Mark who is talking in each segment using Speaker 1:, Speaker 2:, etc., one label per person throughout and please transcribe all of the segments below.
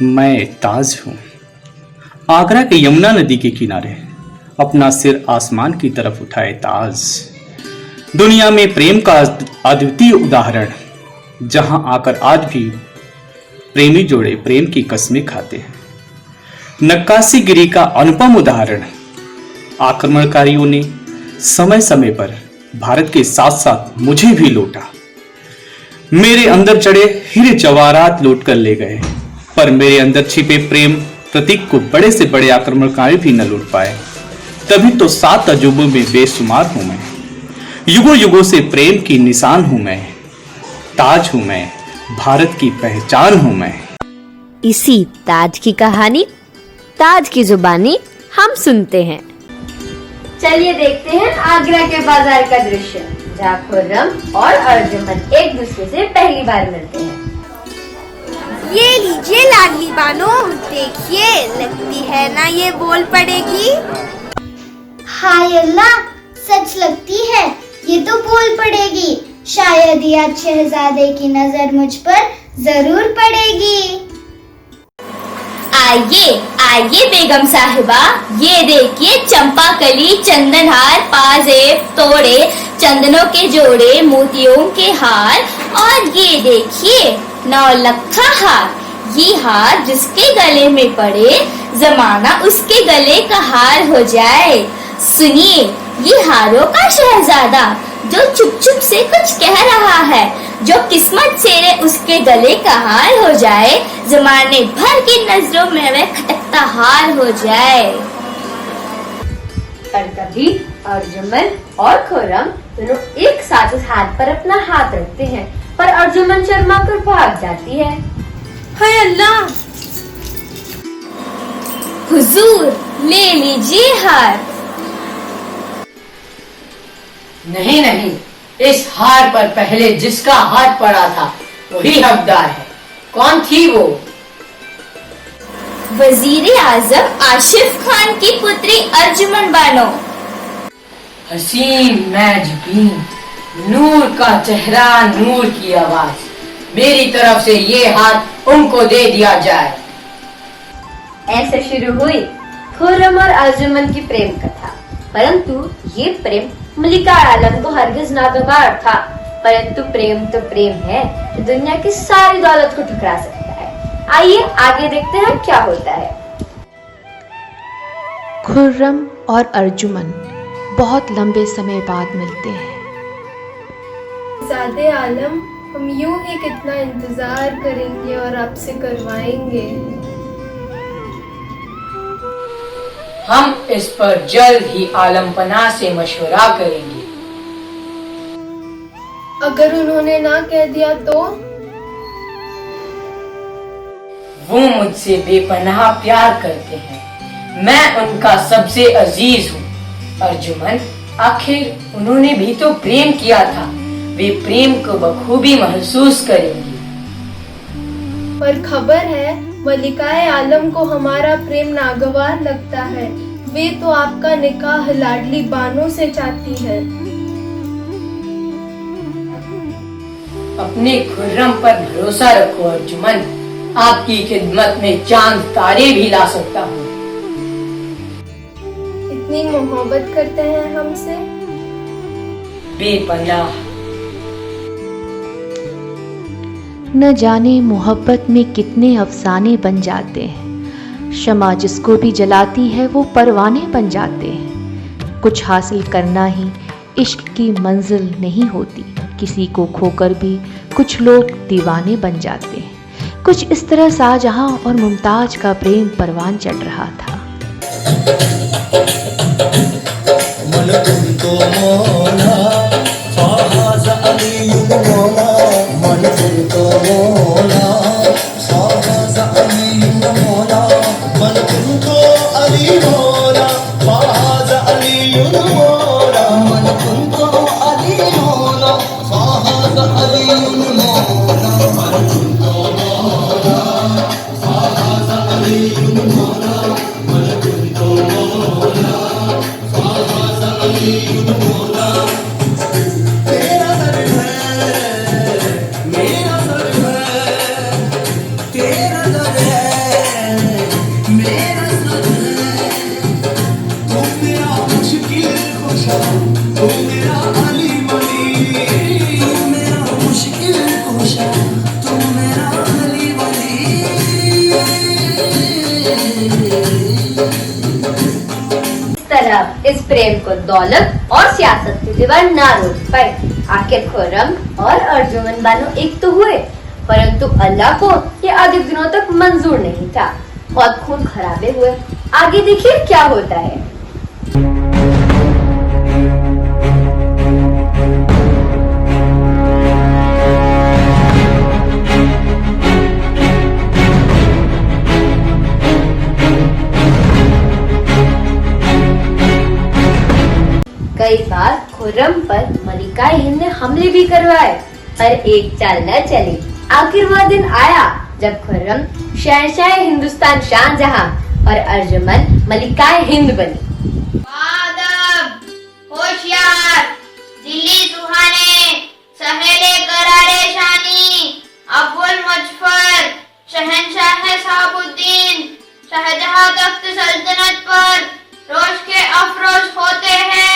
Speaker 1: मैं ताज हूँ, आगरा के यमुना नदी के किनारे अपना सिर आसमान की तरफ उठाए ताज। दुनिया में प्रेम का अद्वितीय उदाहरण, जहां आकर आज भी प्रेमी जोड़े प्रेम की कस्में खाते हैं। नक्काशी गिरी का अनुपम उदाहरण, आक्रमणकारियों ने समय समय पर भारत के साथ साथ मुझे भी लूटा। मेरे अंदर चढ़े हीरे जवाहरात लूट कर ले गए, पर मेरे अंदर छिपे प्रेम प्रतीक को बड़े से बड़े आक्रमणकारी भी न लूट पाए। तभी तो 7 अजूबों में बेशुमार हूं मैं, युगों युगों से प्रेम की निशान हूं मैं, ताज हूं मैं, भारत की पहचान हूं मैं।
Speaker 2: इसी ताज की कहानी, ताज की जुबानी हम सुनते हैं।
Speaker 3: चलिए देखते हैं आगरा के बाजार का दृश्य, जहाँ खुर्रम और अर्जुमन एक दूसरे से पहली बार मिलते हैं।
Speaker 4: ये लीजिए लाडली बानो, देखिए लगती है ना ये बोल पड़ेगी।
Speaker 5: हाय अल्लाह, सच लगती है ये तो बोल पड़ेगी। शायद ये शहजादे की नजर मुझ पर जरूर पड़ेगी।
Speaker 3: आइए आइए बेगम साहिबा, ये देखिए चंपा कली, चंदनहार, पाजेब, तोड़े, चंदनों के जोड़े, मोतियों के हार, और ये देखिए 9 लखा हार। ये हार जिसके गले में पड़े, जमाना उसके गले का हार हो जाए। सुनिए, ये हारों का शहजादा जो चुप चुप से कुछ कह रहा है, जो किस्मत सेरे उसके गले का हार हो जाए, जमाने भर की नजरों में वह खटकता हार हो जाए। और तभी अर्जुमन और खुर्रम दोनों एक साथ उस हाथ पर अपना हाथ रखते हैं, पर अर्जुमन शर्मा कर भाग जाती है।
Speaker 4: हाय अल्लाह!
Speaker 3: हुजूर, ले लीजिए हार।
Speaker 6: नहीं नहीं, इस हार पर पहले जिसका हाथ पड़ा था वही हकदार है। कौन थी वो?
Speaker 3: वजीर आजम आशिफ खान की पुत्री अर्जुमन बानो।
Speaker 6: हसीन मैजबीन, नूर का चेहरा, नूर की आवाज, मेरी तरफ से ये हाथ उनको दे दिया जाए।
Speaker 3: ऐसे शुरू हुई खुर्रम और अर्जुमन की प्रेम कथा। परंतु ये प्रेम मलिका आलम को हरगिज नागवार था। परंतु प्रेम तो प्रेम है, तो दुनिया की सारी दौलत को ठुकरा सकता है। आइए आगे देखते हैं क्या होता है।
Speaker 7: खुर्रम और अर्जुमन बहुत लंबे समय बाद मिलते हैं।
Speaker 8: ज़ादे आलम, हम यूं ही कितना इंतजार करेंगे और आपसे करवाएंगे।
Speaker 6: हम इस पर जल्द ही आलम पनाह से मशवरा करेंगे।
Speaker 8: अगर उन्होंने ना कह दिया तो?
Speaker 6: वो मुझसे बेपनाह प्यार करते हैं, मैं उनका सबसे अजीज हूँ। अर्जुमन, आखिर उन्होंने भी तो प्रेम किया था, वे प्रेम को बखूबी महसूस करेंगी।
Speaker 8: पर खबर है मलिकाए आलम को हमारा प्रेम नागवार लगता है। वे तो आपका निकाह लाडली बानो से चाहती है।
Speaker 6: अपने खुर्रम पर भरोसा रखो अर्जुमन, आपकी खिदमत में चांद तारे भी ला सकता हूँ।
Speaker 8: इतनी मोहब्बत करते हैं हमसे?
Speaker 6: बेपनाह।
Speaker 7: न जाने मोहब्बत में कितने अफसाने बन जाते हैं। शमा जिसको भी जलाती है वो परवाने बन जाते हैं। कुछ हासिल करना ही इश्क की मंजिल नहीं होती, किसी को खोकर भी कुछ लोग दीवाने बन जाते हैं। कुछ इस तरह शाहजहां और मुमताज का प्रेम परवान चढ़ रहा था।
Speaker 9: तेरा दर है
Speaker 2: सब इस प्रेम को दौलत और सियासत की दीवार ना रोक पाए। आखिर खुर्रम और अर्जुमन बानो एक तो हुए, परंतु अल्लाह को ये अधिक दिनों तक मंजूर नहीं था। बहुत खून खराबे हुए। आगे देखिए क्या होता है। कई बार खुर्रम पर मलिका हिंद ने हमले भी करवाए, पर एक चाल न चली। आखिर वह दिन आया जब खुर्रम शहंशाह हिंदुस्तान शाहजहां और अर्जुमन मलिका हिंद बनी।
Speaker 3: आदब, होशियार, दिल्ली सुहाने, सहेले करारे शानी, अब्बुल मुजफ्फर, शहंशाह साहबुद्दीन, शाहजहां तख्त सल्तनत पर रोश के अफरोज होते हैं।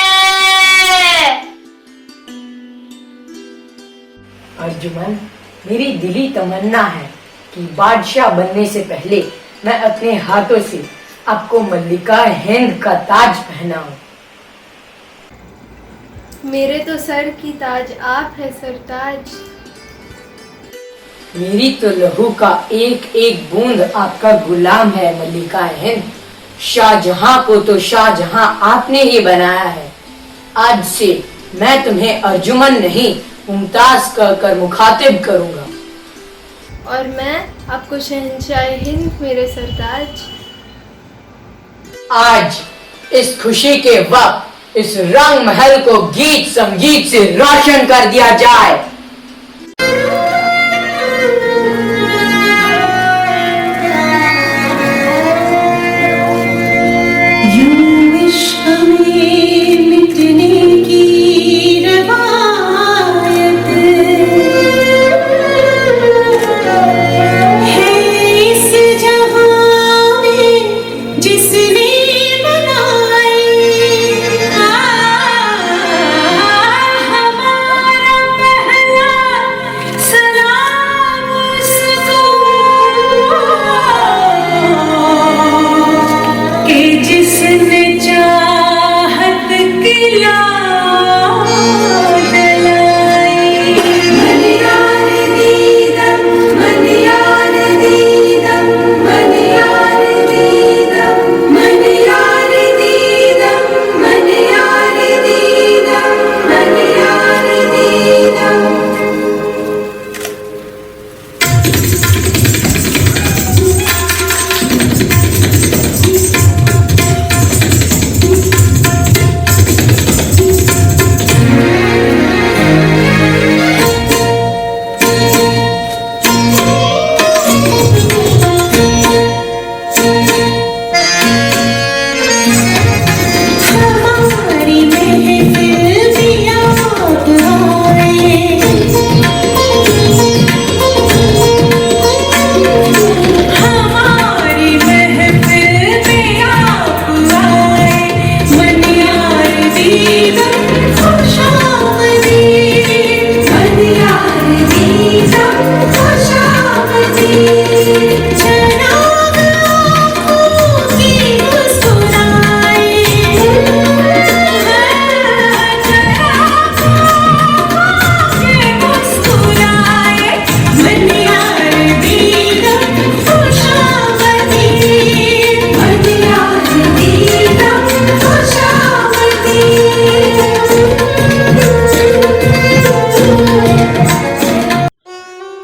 Speaker 6: अर्जुमन, मेरी दिली तमन्ना है कि बादशाह बनने से पहले मैं अपने हाथों से आपको मल्लिका हिंद का ताज पहनाऊं।
Speaker 8: मेरे तो सर की ताज आप है सरताज।
Speaker 6: मेरी तो लहू का एक एक बूंद आपका गुलाम है मल्लिका हिंद। शाहजहां को तो शाहजहां आपने ही बनाया है। आज से मैं तुम्हें अर्जुमन नहीं मुमताज कहकर मुखातिब करूंगा।
Speaker 8: और मैं आपको शहंशाह हिंद मेरे सरताज।
Speaker 6: आज इस खुशी के वक्त इस रंग महल को गीत संगीत से रोशन कर दिया जाए।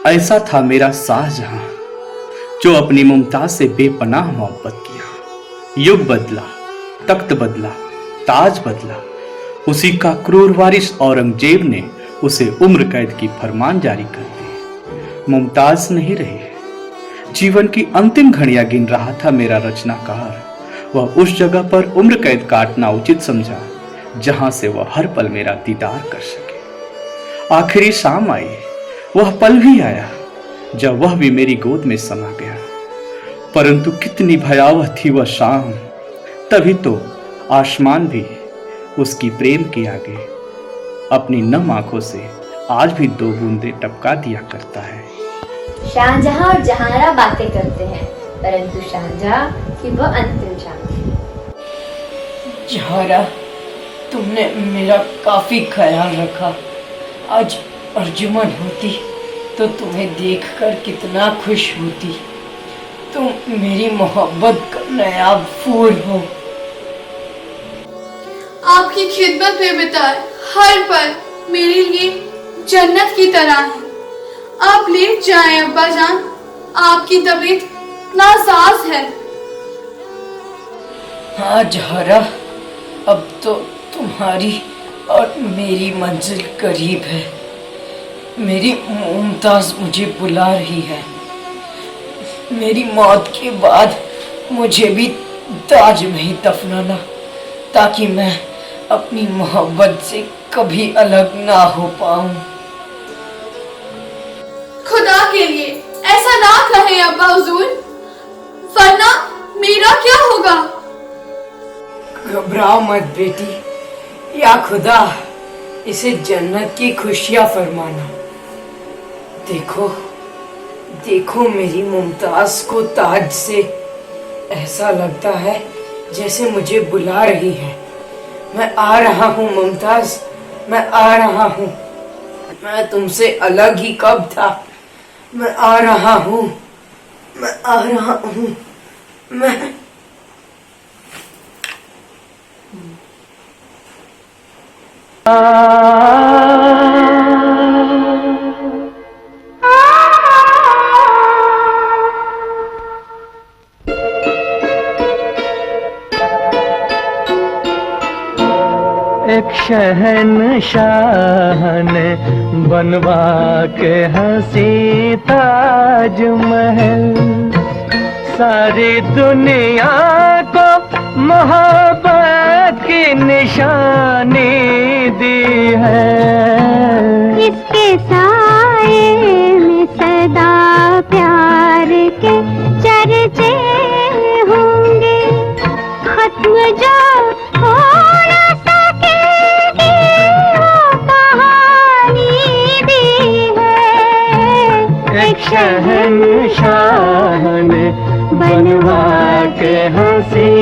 Speaker 1: ऐसा था मेरा शाहजहां जो अपनी मुमताज से बेपनाह मोहब्बत किया। युग बदला, तख्त बदला, ताज बदला। उसी का क्रूर वारिस औरंगजेब ने उसे उम्र कैद की फरमान जारी कर दी। मुमताज नहीं रही। जीवन की अंतिम घड़ियां गिन रहा था मेरा रचनाकार। वह उस जगह पर उम्र कैद काटना उचित समझा जहां से वह हर पल मेरा दीदार कर सके। आखिरी शाम आई। वह पल भी आया जब वह भी मेरी गोद में समा गया। परंतु कितनी भयावह थी वह शाम। तभी तो आसमान भी उसकी प्रेम के आगे अपनी नम आंखों से आज भी 2 बूंदें टपका दिया करता है।
Speaker 2: शाहजहां और जहांरा बातें करते हैं, परंतु शाहजहां की वह अंतिम शाम थी।
Speaker 6: जहरा, तुमने मेरा काफी ख्याल रखा। आज अर्जुमन होती तो तुम्हें देखकर कितना खुश होती। तुम मेरी मोहब्बत का नायाब फूल हो।
Speaker 8: आपकी खिदमत में बिताए हर पल मेरे लिए जन्नत की तरह है। आप ले जाएं अब्बा जान, आपकी तबीयत नासाज है।
Speaker 6: हाँ जहरा, अब तो तुम्हारी और मेरी मंजिल करीब है। मेरी मुमताज मुझे बुला रही है। मेरी मौत के बाद मुझे भी ताज में ही दफनाना, ताकि मैं अपनी मोहब्बत से कभी अलग ना हो पाऊं।
Speaker 8: खुदा के लिए ऐसा ना कहें अब्बा हुजूर, वरना मेरा क्या होगा?
Speaker 6: घबराओ मत बेटी, या खुदा इसे जन्नत की खुशियां फरमाना। देखो देखो मेरी मुमताज को ताज से ऐसा लगता है जैसे मुझे बुला रही है। मैं आ रहा हूँ मुमताज, मैं आ रहा हूँ। मैं तुमसे अलग ही कब था। मैं आ रहा हूँ, मैं आ रहा हूँ। मैं
Speaker 9: एक शहंशाह ने बनवा के हंसी ताजमहल, सारी दुनिया को मोहब्बत की निशानी दी है।
Speaker 5: इसके साए में सदा प्यार के चर्चे होंगे, खत्म जो हो ना सकेगी वो कहानी दी है।
Speaker 9: एक शहंशाह ने बनवा के हंसी